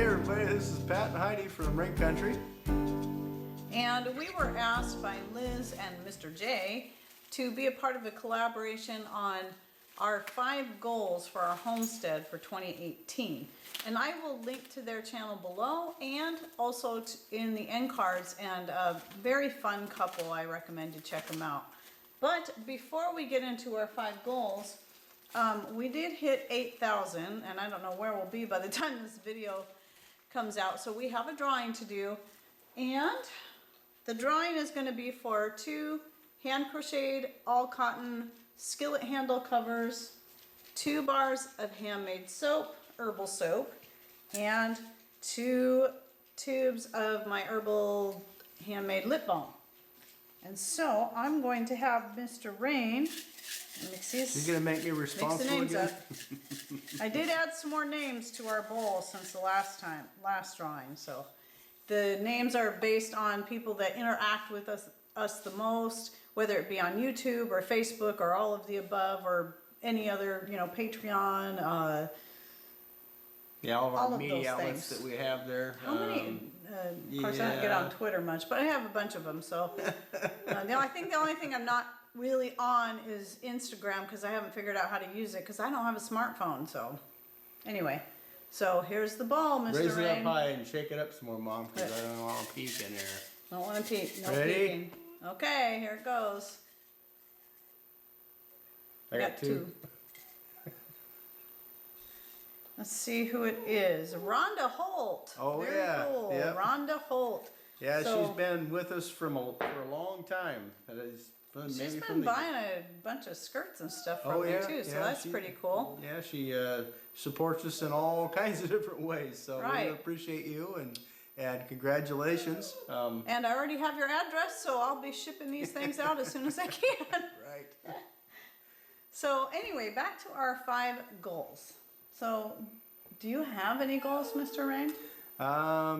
Hey everybody, this is Pat and Heidi from Ring Country. And we were asked by Liz and Mr. J to be a part of a collaboration on our 5 goals for our homestead for 2018. And I will link to their channel below and also in the end cards, and a very fun couple. I recommend you check them out. But before we get into our 5 goals, we did hit 8,000, and I don't know where we'll be by the time this video comes out. So we have a drawing to do, and the drawing is going to be for 2 hand crocheted all cotton skillet handle covers, 2 bars of handmade soap, herbal soap, and 2 tubes of my herbal handmade lip balm. And so I'm going to have Mr. Rain mix these. You're gonna make me responsible mix the names again? up. I did add some more names to our bowl since the last drawing. So the names are based on people that interact with us the most, whether it be on YouTube or Facebook or all of the above, or any other, Patreon. Yeah, all of our all media of outlets things. that we have there. How many? Of course, I don't get on Twitter much, but I have a bunch of them. So I think the only thing I'm not really on is Instagram, because I haven't figured out how to use it because I don't have a smartphone. So anyway, so here's the ball, Mr. Raise it Rain. up high and shake it up some more, Mom, because I don't want to peek in there. Don't want to peek. No Ready? peeking. Okay, here it goes. I got 2. Let's see who it is. Rhonda Holt. Oh, Very yeah. cool. Yep. Rhonda Holt. Yeah, So- she's been with us for a long time. That is She's been buying a bunch of skirts and stuff from Oh, me yeah, too, so yeah, that's she- pretty cool. Yeah, she supports us in all kinds of different ways. So Right. we appreciate you and congratulations. And I already have your address, so I'll be shipping these things out as soon as I can. Right. So anyway, back to our 5 goals. So do you have any goals, Mr. Rain?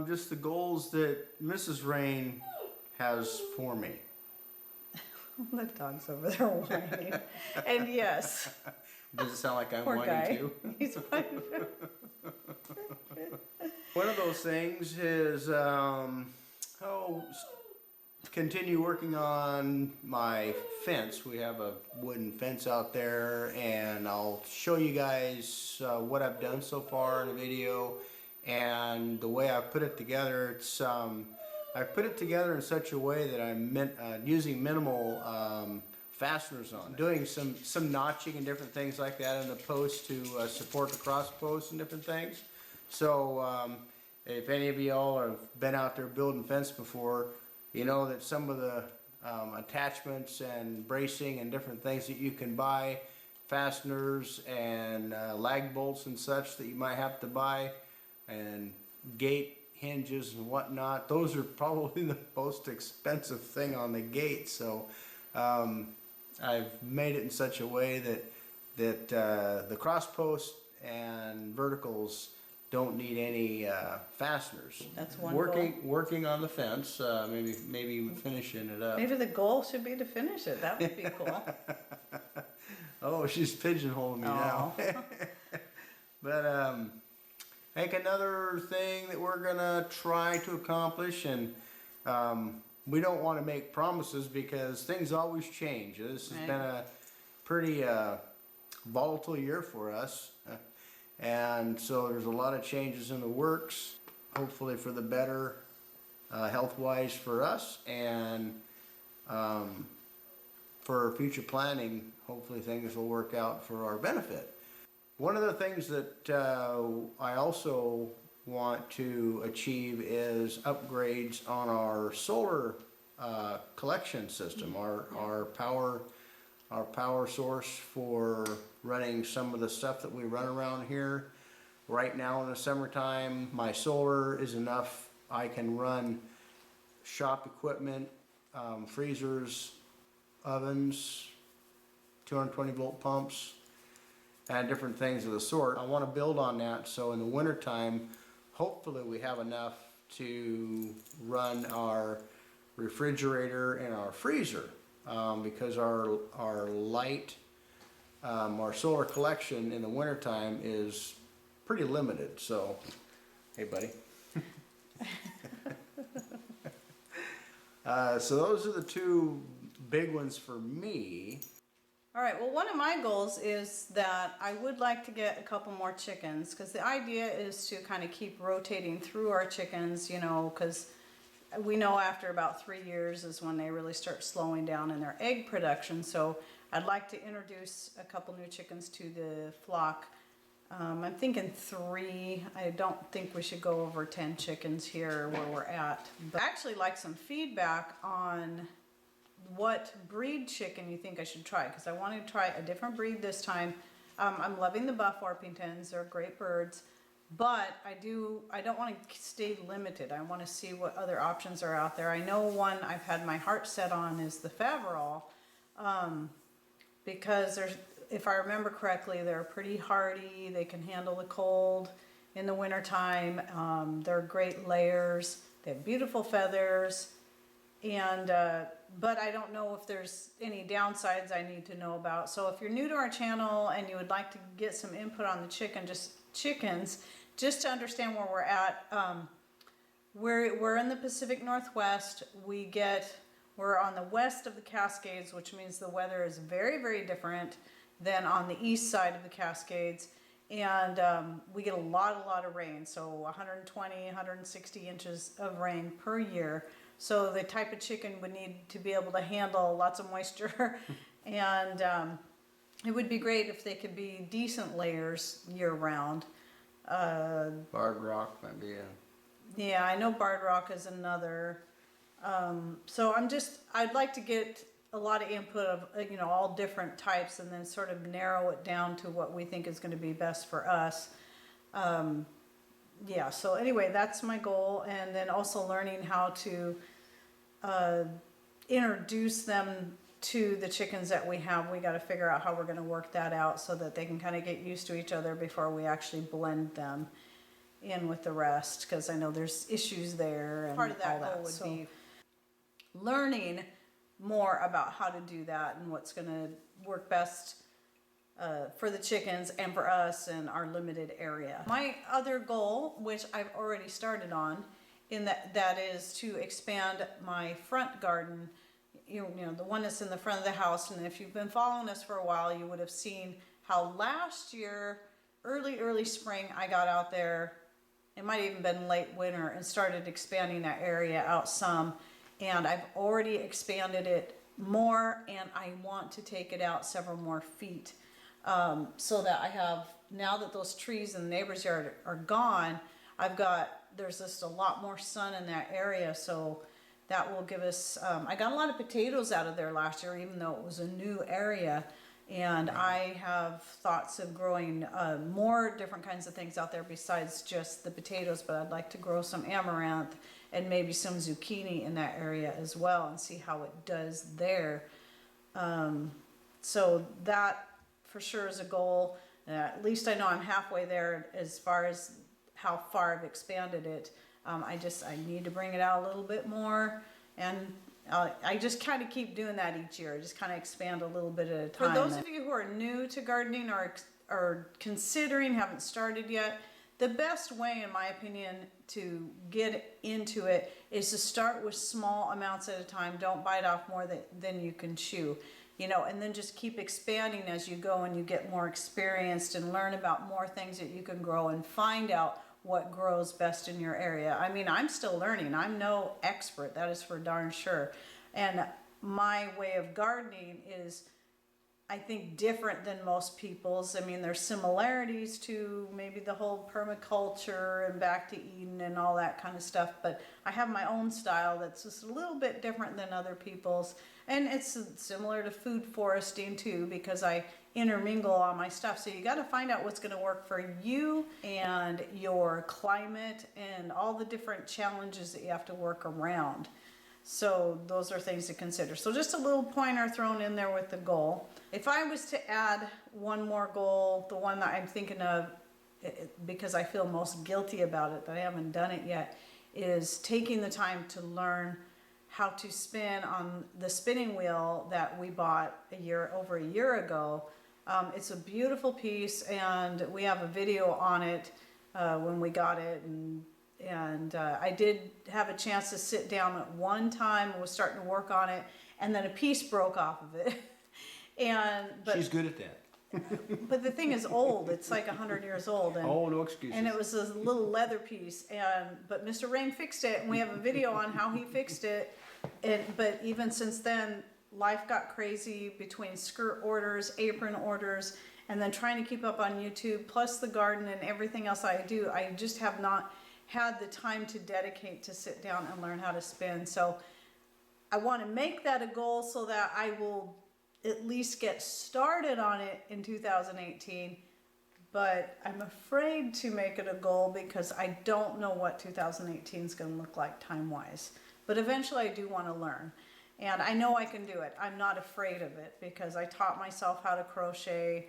Just the goals that Mrs. Rain has for me. The dog's over there whining. And yes, Does it sound like I'm poor whining guy. too? He's whining. One of those things is continue working on my fence. We have a wooden fence out there, and I'll show you guys what I've done so far in the video and the way I put it together. It's I put it together in such a way that I'm using minimal fasteners on it. Doing some notching and different things like that in the post to support the cross posts and different things. So if any of y'all have been out there building fence before, you know that some of the attachments and bracing and different things that you can buy, fasteners and lag bolts and such that you might have to buy, and gate hinges and whatnot, those are probably the most expensive thing on the gate. So I've made it in such a way that the cross post and verticals don't need any fasteners. That's one working on the fence, maybe finishing it up. Maybe the goal should be to finish it. That would be cool. Oh, she's pigeonholing me now. But I think another thing that we're gonna try to accomplish, and we don't want to make promises because things always change. This has been a pretty volatile year for us, and so there's a lot of changes in the works, hopefully for the better, health-wise for us, and for future planning, hopefully things will work out for our benefit. One of the things that I also want to achieve is upgrades on our solar collection system, our power source for running some of the stuff that we run around here. Right now in the summertime, my solar is enough. I can run shop equipment, freezers, ovens, 220 volt pumps, and different things of the sort. I want to build on that, so in the winter time hopefully we have enough to run our refrigerator and our freezer, because our light, our solar collection in the winter time is pretty limited. So Hey, buddy. So those are the two big ones for me. All right, well, one of my goals is that I would like to get a couple more chickens, because the idea is to kind of keep rotating through our chickens, you know, because we know after about 3 years is when they really start slowing down in their egg production. So I'd like to introduce a couple new chickens to the flock. I'm thinking 3. I don't think we should go over 10 chickens here where we're at. But I'd actually like some feedback on what breed chicken you think I should try, because I want to try a different breed this time. I'm loving the Buff Orpingtons. They're great birds, but I don't want to stay limited. I want to see what other options are out there. I know one I've had my heart set on is the Faverolles, because if I remember correctly, they're pretty hardy. They can handle the cold in the wintertime. They're great layers. They have beautiful feathers. And but I don't know if there's any downsides I need to know about. So if you're new to our channel and you would like to get some input on the chickens, just to understand where we're at, we're in the Pacific Northwest. We're on the west of the Cascades, which means the weather is very, very different than on the east side of the Cascades. And we get a lot of rain, so 120, 160 inches of rain per year. So the type of chicken would need to be able to handle lots of moisture. And it would be great if they could be decent layers year round. Barred Rock might be a... Yeah, I know Barred Rock is another. So I'd like to get a lot of input of, you know, all different types, and then sort of narrow it down to what we think is going to be best for us. Yeah, so anyway, that's my goal. And then also learning how to introduce them to the chickens that we have. We got to figure out how we're going to work that out so that they can kind of get used to each other before we actually blend them in with the rest, because I know there's issues there. And part of that goal would be learning more about how to do that and what's going to work best for the chickens and for us in our limited area. My other goal, which I've already started on, that is to expand my front garden, you know, the one that's in the front of the house. And if you've been following us for a while, you would have seen how last year, early spring, I got out there, it might have even been late winter, and started expanding that area out some. And I've already expanded it more, and I want to take it out several more feet, so that I have, now that those trees in the neighbor's yard are gone, there's just a lot more sun in that area. So that will give us, I got a lot of potatoes out of there last year, even though it was a new area. And I have thoughts of growing more different kinds of things out there besides just the potatoes, but I'd like to grow some amaranth and maybe some zucchini in that area as well, and see how it does there. So that for sure is a goal. At least I know I'm halfway there as far as how far I've expanded it. I need to bring it out a little bit more, and I just kind of keep doing that each year. I just kind of expand a little bit at a time. For those of you who are new to gardening or considering, haven't started yet, the best way, in my opinion, to get into it is to start with small amounts at a time. Don't bite off more than you can chew, you know, and then just keep expanding as you go and you get more experienced and learn about more things that you can grow and find out what grows best in your area. I mean, I'm still learning. I'm no expert, that is for darn sure. And my way of gardening is, I think, different than most people's. I mean, there's similarities to maybe the whole permaculture and back to Eden and all that kind of stuff, but I have my own style that's just a little bit different than other people's. And it's similar to food foresting too, because I intermingle all my stuff. So you got to find out what's going to work for you and your climate and all the different challenges that you have to work around. So those are things to consider. So just a little pointer thrown in there with the goal. If I was to add one more goal, the one that I'm thinking of, because I feel most guilty about it, but I haven't done it yet, is taking the time to learn how to spin on the spinning wheel that we bought over a year ago. It's a beautiful piece, and we have a video on it when we got it, and I did have a chance to sit down at one time and was starting to work on it, and then a piece broke off of it. But She's good at that. but the thing is old. It's like 100 years old. And, Oh, no excuses. and it was a little leather piece. But Mr. Rain fixed it, and we have a video on how he fixed it. But even since then, life got crazy between skirt orders, apron orders, and then trying to keep up on YouTube, plus the garden and everything else I do. I just have not had the time to dedicate to sit down and learn how to spin. So I want to make that a goal so that I will at least get started on it in 2018, but I'm afraid to make it a goal because I don't know what 2018 is going to look like time-wise. But eventually I do want to learn, and I know I can do it. I'm not afraid of it because I taught myself how to crochet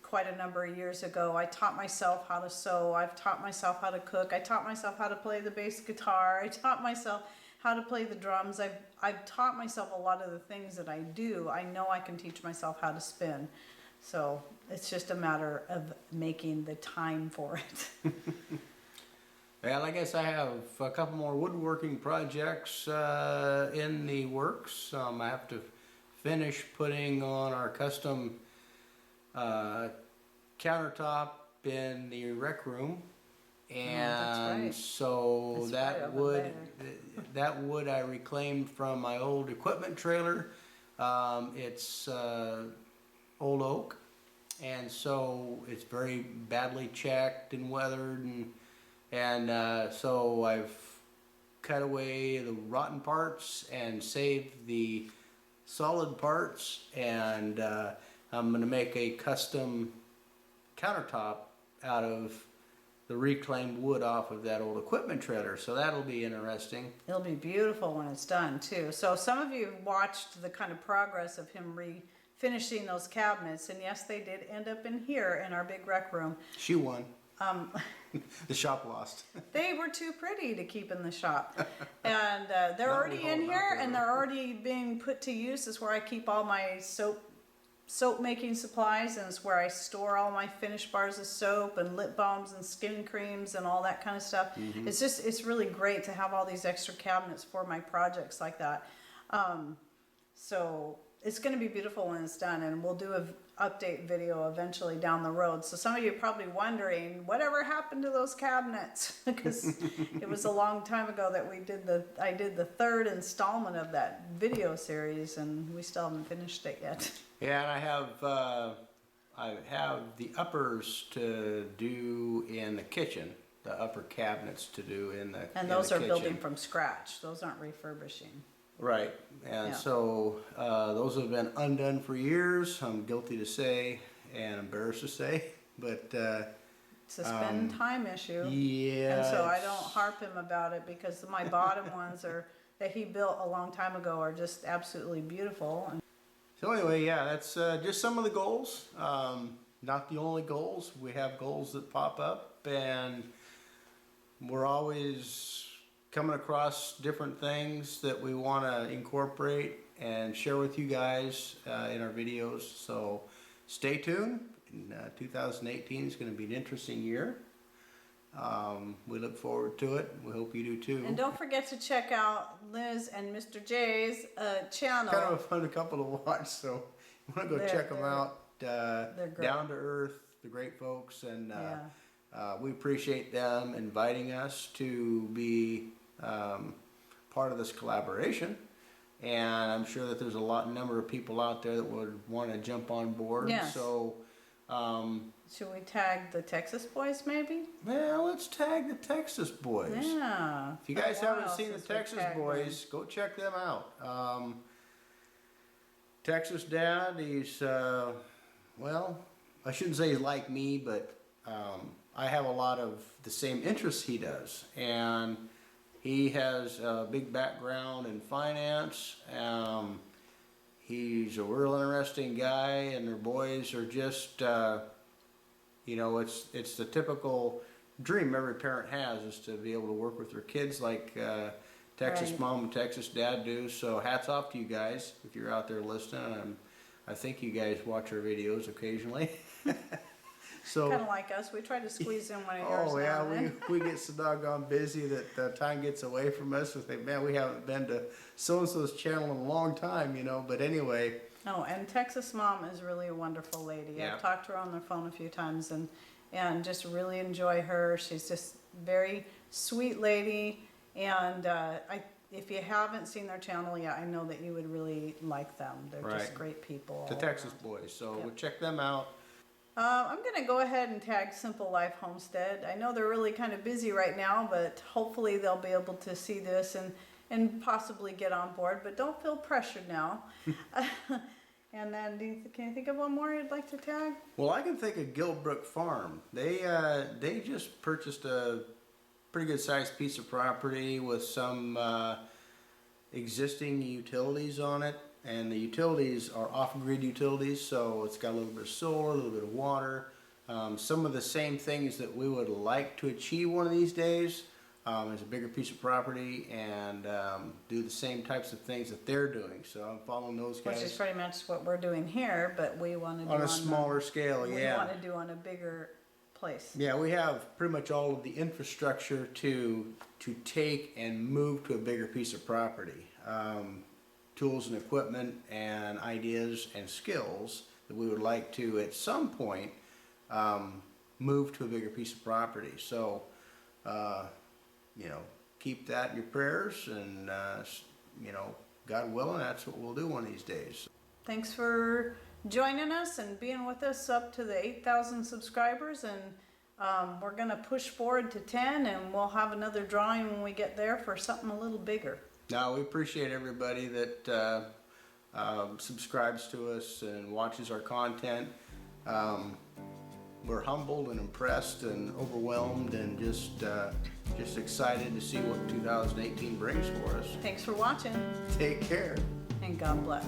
quite a number of years ago. I taught myself how to sew. I've taught myself how to cook. I taught myself how to play the bass guitar. I taught myself how to play the drums. I've taught myself a lot of the things that I do. I know I can teach myself how to spin. So it's just a matter of making the time for it. Well, I guess I have a couple more woodworking projects in the works. I have to finish putting on our custom countertop in the rec room. And right. so That's that right over wood, that wood I reclaimed from my old equipment trailer. It's old oak, and so it's very badly checked and weathered, and so I've cut away the rotten parts and saved the solid parts, and I'm going to make a custom countertop out of the reclaimed wood off of that old equipment trailer, so that'll be interesting. It'll be beautiful when it's done too. So some of you watched the kind of progress of him finishing those cabinets, and yes, they did end up in here in our big rec room. She won. The shop lost. They were too pretty to keep in the shop, and they're Not already really in holding out here, there, and though. they're already being put to use. Is where I keep all my soap making supplies, and it's where I store all my finished bars of soap and lip balms and skin creams and all that kind of stuff. Mm-hmm. It's really great to have all these extra cabinets for my projects like that. So it's going to be beautiful when it's done, and we'll do an update video eventually down the road. So some of you are probably wondering, whatever happened to those cabinets? Because it was a long time ago that I did the third installment of that video series, and we still haven't finished it yet. Yeah, and I have the uppers to do in the kitchen, the upper cabinets to do in the And in those the are kitchen. building from scratch. Those aren't refurbishing. Right, and Yeah. so those have been undone for years. I'm guilty to say and embarrassed to say, but It's a spend time issue. yeah. And so I don't harp him about it because my bottom ones that he built a long time ago are just absolutely beautiful. So anyway, yeah, that's just some of the goals. Not the only goals. We have goals that pop up, and we're always coming across different things that we want to incorporate and share with you guys in our videos. So stay tuned. 2018 is going to be an interesting year. We look forward to it. We hope you do too. And don't forget to check out Liz and Mr. J's channel. Kind of a fun couple to watch, so you want to go check them out. they're great. Down to earth, the great folks, and Yeah. we appreciate them inviting us to be part of this collaboration. And I'm sure that there's a number of people out there that would want to jump on board. Yes. So, Should we tag the Texas boys maybe? well, let's tag the Texas boys. Yeah. If you guys Been a haven't while seen the since we Texas tagged them. boys, go check them out. Texas Dad, he's, well, I shouldn't say he's like me, but I have a lot of the same interests he does. And he has a big background in finance. He's a real interesting guy, and their boys are just, you know, it's the typical dream every parent has, is to be able to work with their kids like Texas Right. mom and Texas dad do. So hats off to you guys if you're out there listening. I think you guys watch our videos occasionally. So, Kinda like us, we try to squeeze in one of yours oh now yeah, and then. we get so doggone busy that time gets away from us. We think, man, we haven't been to so-and-so's channel in a long time, you know, but anyway. Oh, and Texas Mom is really a wonderful lady. Yeah. I've talked to her on the phone a few times and just really enjoy her. She's just very sweet lady, and if you haven't seen their channel yet, I know that you would really like them. They're just Right. great people. The all Texas around. boys, so Yep. we'll check them out. I'm gonna go ahead and tag Simple Life Homestead. I know they're really kind of busy right now, but hopefully they'll be able to see this and possibly get on board, but don't feel pressured now. And then, can you think of one more you'd like to tag? Well, I can think of Gilbrook Farm. They just purchased a pretty good sized piece of property with some existing utilities on it, and the utilities are off-grid utilities, so it's got a little bit of solar, a little bit of water, some of the same things that we would like to achieve one of these days. It's a bigger piece of property and do the same types of things that they're doing. So I'm following those Which is guys pretty much what we're doing here, but we want to do on a smaller scale. we Yeah. want to do on a bigger place. Yeah, we have pretty much all of the infrastructure to take and move to a bigger piece of property. Tools and equipment and ideas and skills that we would like to at some point move to a bigger piece of property. So, you know, keep that in your prayers, and you know, God willing, that's what we'll do one of these days. Thanks for joining us and being with us up to the 8,000 subscribers, and we're gonna push forward to 10, and we'll have another drawing when we get there for something a little bigger. Now, we appreciate everybody that subscribes to us and watches our content. We're humbled and impressed and overwhelmed and just excited to see what 2018 brings for us. Thanks for watching, Take care. and God bless.